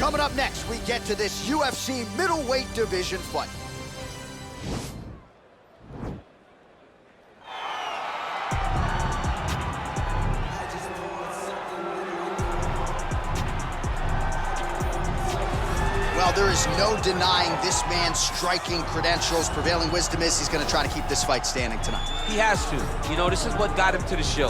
Coming up next, we get to this UFC middleweight division fight. Well, there is no denying this man's striking credentials. Prevailing wisdom is he's going to try to keep this fight standing tonight. He has to. You know, this is what got him to the show.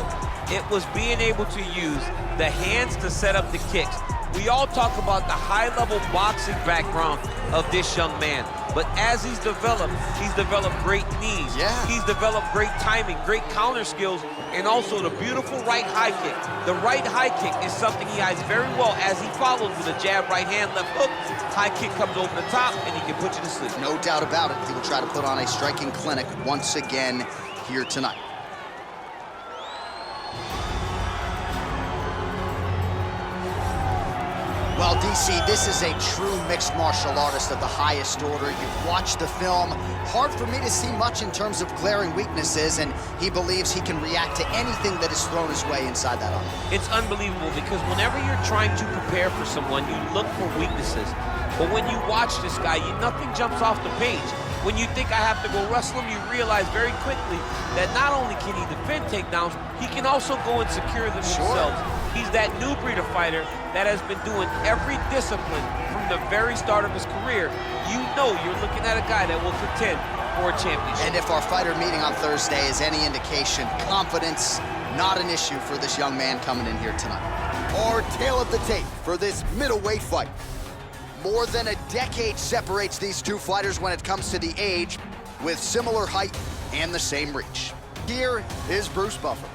It was being able to use the hands to set up the kicks. We all talk about the high-level boxing background of this young man, but as he's developed great knees. Yeah. He's developed great timing, great counter skills, and also the beautiful right high kick. The right high kick is something he hides very well as he follows with a jab, right hand, left hook. High kick comes over the top, and he can put you to sleep. No doubt about it. He will try to put on a striking clinic once again here tonight. Well, DC, this is a true mixed martial artist of the highest order. You've watched the film. Hard for me to see much in terms of glaring weaknesses, and he believes he can react to anything that is thrown his way inside that arm. It's unbelievable because whenever you're trying to prepare for someone, you look for weaknesses. But when you watch this guy, nothing jumps off the page. When you think I have to go wrestle him, you realize very quickly that not only can he defend takedowns, he can also go and secure them himself. He's that new breed of fighter that has been doing every discipline from the very start of his career. You know you're looking at a guy that will contend for a championship. And if our fighter meeting on Thursday is any indication, confidence not an issue for this young man coming in here tonight. Our tail of the tape for this middleweight fight. More than a decade separates these two fighters when it comes to the age, with similar height and the same reach. Here is Bruce Buffer.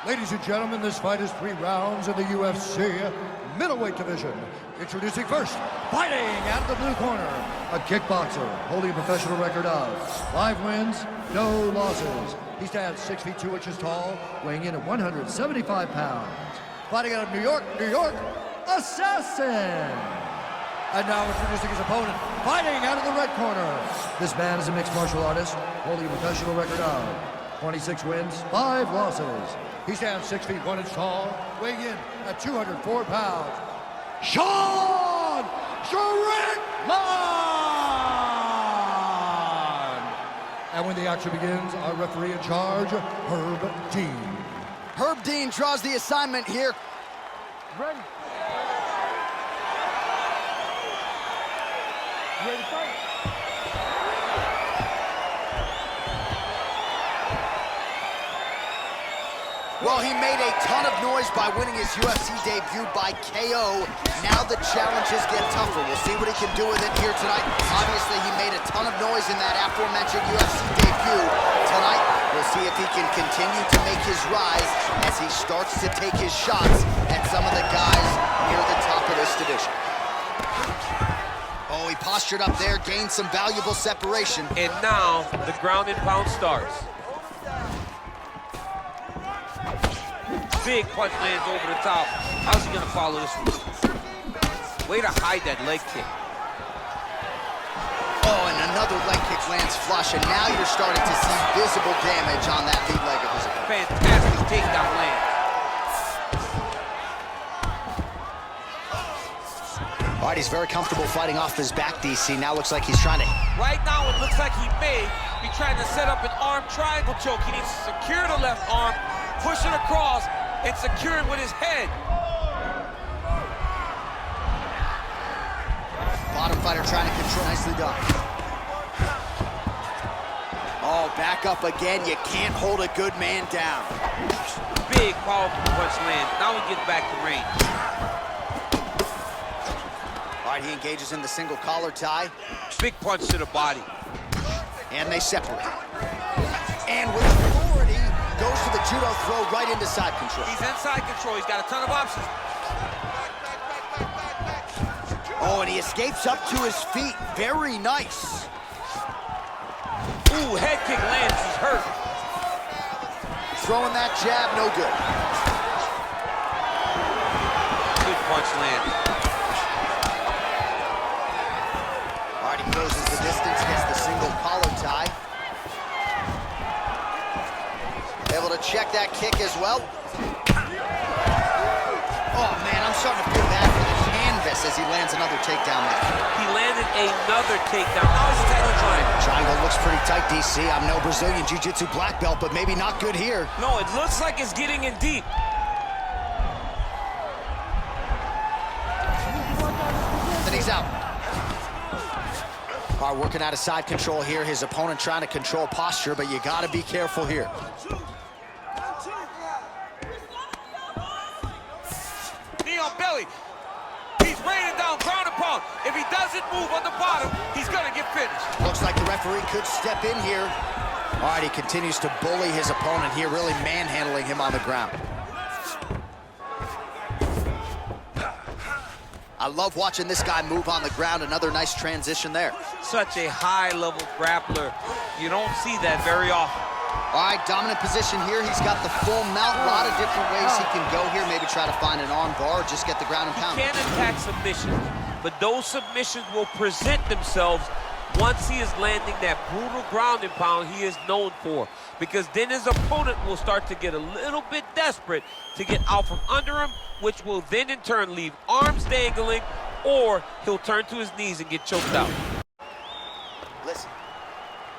Ladies and gentlemen, this fight is 3 rounds in the UFC middleweight division. Introducing first, fighting out of the blue corner, a kickboxer holding a professional record of 5 wins, no losses. He stands 6 feet 2 inches tall, weighing in at 175 pounds. Fighting out of New York, Assassin! And now introducing his opponent, fighting out of the red corner. This man is a mixed martial artist, holding a professional record of 26 wins, 5 losses. He stands 6 feet 1 inch tall, weighing in at 204 pounds. Sean Strickland! And when the action begins, our referee in charge, Herb Dean. Herb Dean draws the assignment here. Ready. Ready to fight. Well, he made a ton of noise by winning his UFC debut by KO. Now the challenges get tougher. We'll see what he can do with it here tonight. Obviously, he made a ton of noise in that aforementioned UFC debut. Tonight, we'll see if he can continue to make his rise as he starts to take his shots at some of the guys near the top of this division. Oh, he postured up there, gained some valuable separation. And now, the ground and pound starts. Big punch lands over the top. How's he gonna follow this one? Way to hide that leg kick. Oh, and another leg kick lands flush, and now you're starting to see visible damage on that lead leg of his opponent. Fantastic takedown land. All right, he's very comfortable fighting off his back, DC. Now looks like he's trying to... Right now, it looks like he may be trying to set up an arm triangle choke. He needs to secure the left arm, push it across, and secure it with his head. Bottom fighter trying to control. Nicely done. Oh, back up again. You can't hold a good man down. Big, powerful punch lands. Now he gets back to range. All right, he engages in the single collar tie. Big punch to the body. And they separate. And with authority, goes to the judo throw right into side control. He's inside control. He's got a ton of options. Oh, and he escapes up to his feet. Very nice. Ooh, head kick lands. He's hurt. Throwing that jab, no good. Good punch land. All right, he closes the distance, gets the single collar tie. Able to check that kick as well. Oh, man, I'm starting to feel bad as he lands another takedown there. He landed another takedown. Now he's attacking triangle. Triangle looks pretty tight, DC. I'm no Brazilian Jiu-Jitsu black belt, but maybe not good here. No, it looks like it's getting in deep. Then he's out. All right, working out of side control here. His opponent trying to control posture, but you got to be careful here. Knee on belly. He's raining down, ground and pound. If he doesn't move on the bottom, he's going to get finished. Looks like the referee could step in here. All right, he continues to bully his opponent here, really manhandling him on the ground. I love watching this guy move on the ground. Another nice transition there. Such a high-level grappler. You don't see that very often. All right, dominant position here. He's got the full mount. A lot of different ways he can go here. Maybe try to find an arm bar or just get the ground and pound. He can attack submissions, but those submissions will present themselves once he is landing that brutal ground and pound he is known for. Because then his opponent will start to get a little bit desperate to get out from under him, which will then in turn leave arms dangling, or he'll turn to his knees and get choked out. Listen,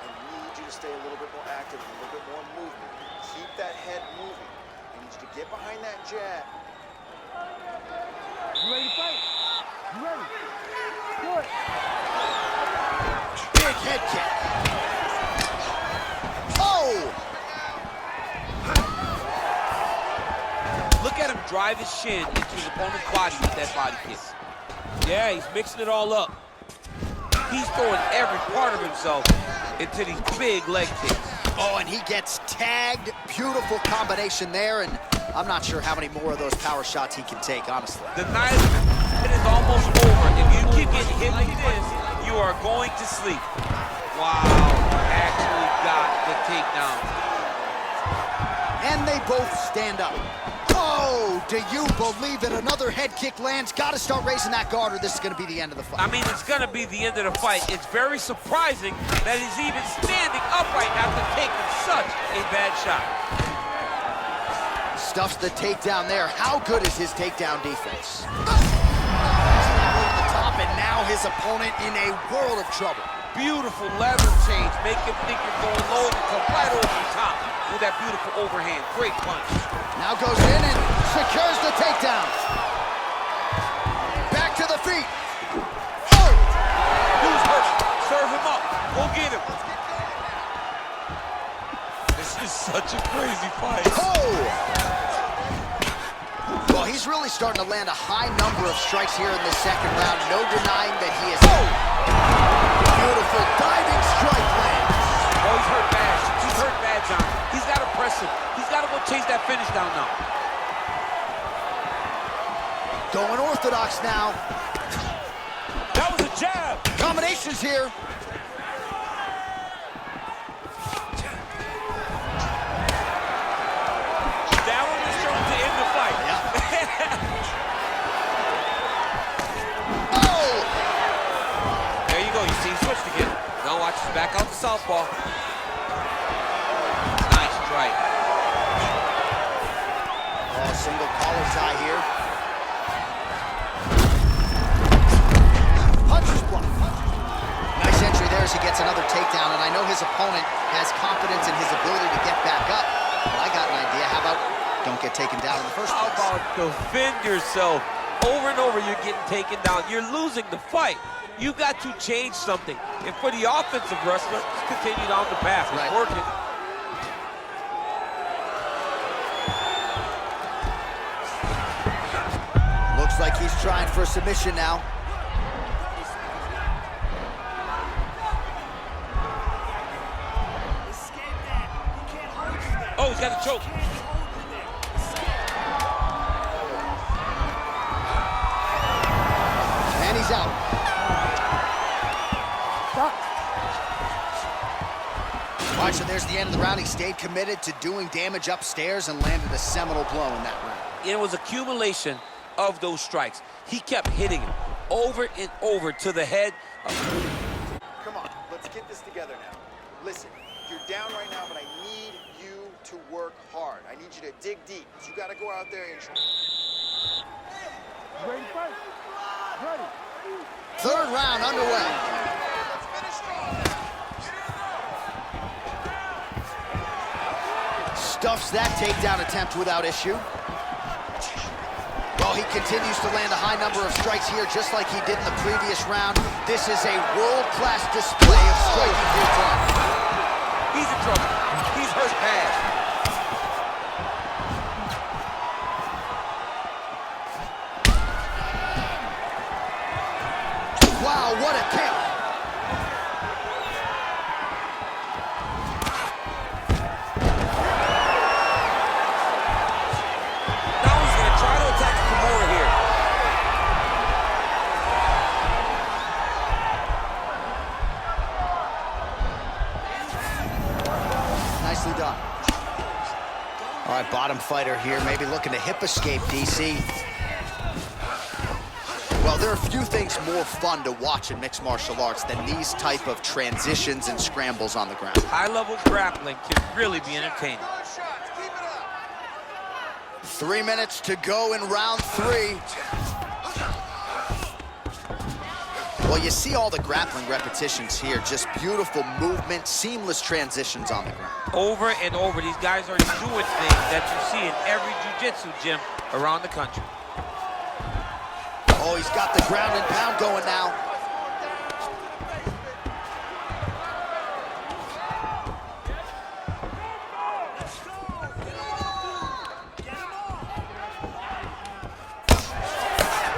I need you to stay a little bit more active, a little bit more movement. Keep that head moving. I need you to get behind that jab. You ready to fight? You ready? Do it. Big head kick. Oh! Look at him drive his shin into his opponent's body with that body kick. Yeah, he's mixing it all up. He's throwing every part of himself into these big leg kicks. Oh, and he gets tagged. Beautiful combination there, and I'm not sure how many more of those power shots he can take, honestly. The night is almost over. If you keep getting hit like this, you are going to sleep. Wow, actually got the takedown. And they both stand up. Oh, do you believe it? Another head kick lands. Got to start raising that guard or this is going to be the end of the fight. I mean, it's going to be the end of the fight. It's very surprising that he's even standing upright after taking such a bad shot. Stuffs the takedown there. How good is his takedown defense? Over the top, and now his opponent in a world of trouble. Beautiful lever change. Make him think you're going low and come right over the top with that beautiful overhand. Great punch. Now goes in and secures the takedown. Back to the feet. Oh! Who's hurt? Serve him up. Go get him. This is such a crazy fight. Oh! Well, he's really starting to land a high number of strikes here in the second round. No denying that he is... Oh! Beautiful diving strike lands. Oh, he's hurt bad. He's hurt bad, John. He's got to press him. He's got to go chase that finish down now. Going orthodox now. That was a jab. Combinations here. That one was thrown to end the fight. Oh! There you go. You see he switched again. Now watch his back out to southpaw. Nice strike. Oh, single collar's eye here. Punches blocked. Nice entry there as he gets another takedown, and I know his opponent has confidence in his ability to get back up, but I got an idea. How about don't get taken down in the first place? How about defend yourself? Over and over you're getting taken down. You're losing the fight. You got to change something. And for the offensive wrestler, just continue down the path. It's working. Looks like he's trying for a submission now. Oh, he's got a choke. And he's out. Stop. All right, so there's the end of the round. He stayed committed to doing damage upstairs and landed a seminal blow in that round. It was accumulation of those strikes. He kept hitting him over and over to the head. Come on, let's get this together now. Listen, you're down right now, but I need you to work hard. I need you to dig deep. You got to go out there and try. You ready to fight? Ready. round underway. Stuffs that takedown attempt without issue. Well, he continues to land a high number of strikes here, just like he did in the previous round. This is a world-class display of striking here tonight. He's in trouble. He's hurt bad. Wow, what a kick. Now he's going to try to attack Kimura here. Nicely done. All right, bottom fighter here, maybe looking to hip escape, DC. Well, there are few things more fun to watch in mixed martial arts than these type of transitions and scrambles on the ground. High-level grappling can really be entertaining. 3 minutes to go in round 3. Well, you see all the grappling repetitions here. Just beautiful movement, seamless transitions on the ground. Over and over, these guys are doing things that you see in every jiu-jitsu gym around the country. Oh, he's got the ground and pound going now.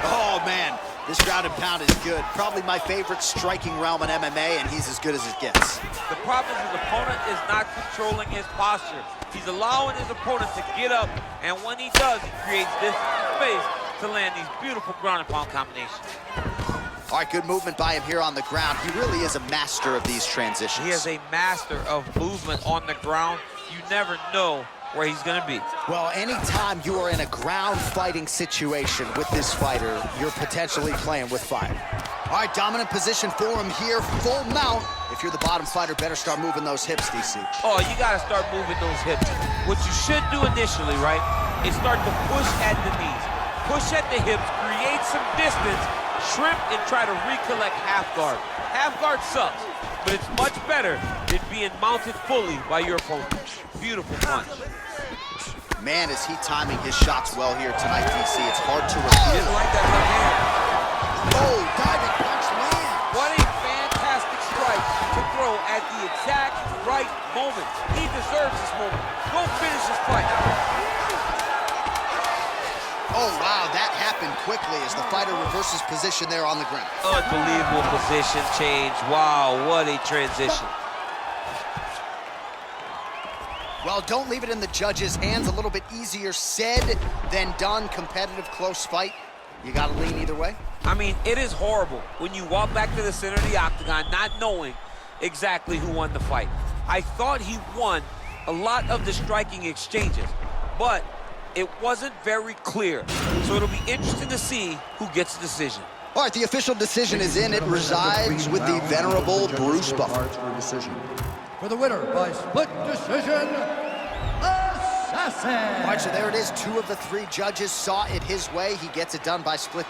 Oh, man, this ground and pound is good. Probably my favorite striking realm in MMA, and he's as good as it gets. The problem is his opponent is not controlling his posture. He's allowing his opponent to get up, and when he does, he creates this space to land these beautiful ground and pound combinations. All right, good movement by him here on the ground. He really is a master of these transitions. He is a master of movement on the ground. You never know where he's going to be. Well, anytime you are in a ground fighting situation with this fighter, you're potentially playing with fire. All right, dominant position for him here, full mount. If you're the bottom fighter, better start moving those hips, DC. Oh, you got to start moving those hips. What you should do initially, right, is start to push at the knees. Push at the hips, create some distance, shrimp, and try to recollect half guard. Half guard sucks, but it's much better than being mounted fully by your opponent. Beautiful punch. Man, is he timing his shots well here tonight, DC. It's hard to repeat. Didn't like that left hand. Oh, diving punch lands. What a fantastic strike to throw at the exact right moment. He deserves this moment. Go finish his fight. Oh, wow, that happened quickly as the fighter reverses position there on the ground. Unbelievable position change. Wow, what a transition. Well, don't leave it in the judge's hands. A little bit easier said than done. Competitive, close fight. You got to lean either way. I mean, it is horrible when you walk back to the center of the octagon not knowing exactly who won the fight. I thought he won a lot of the striking exchanges, but it wasn't very clear. So it'll be interesting to see who gets the decision. All right, the official decision is in. It resides with the venerable Bruce Buffer. For the winner by split decision, Assassin. All right, so there it is. 2 of the 3 judges saw it his way. He gets it done by split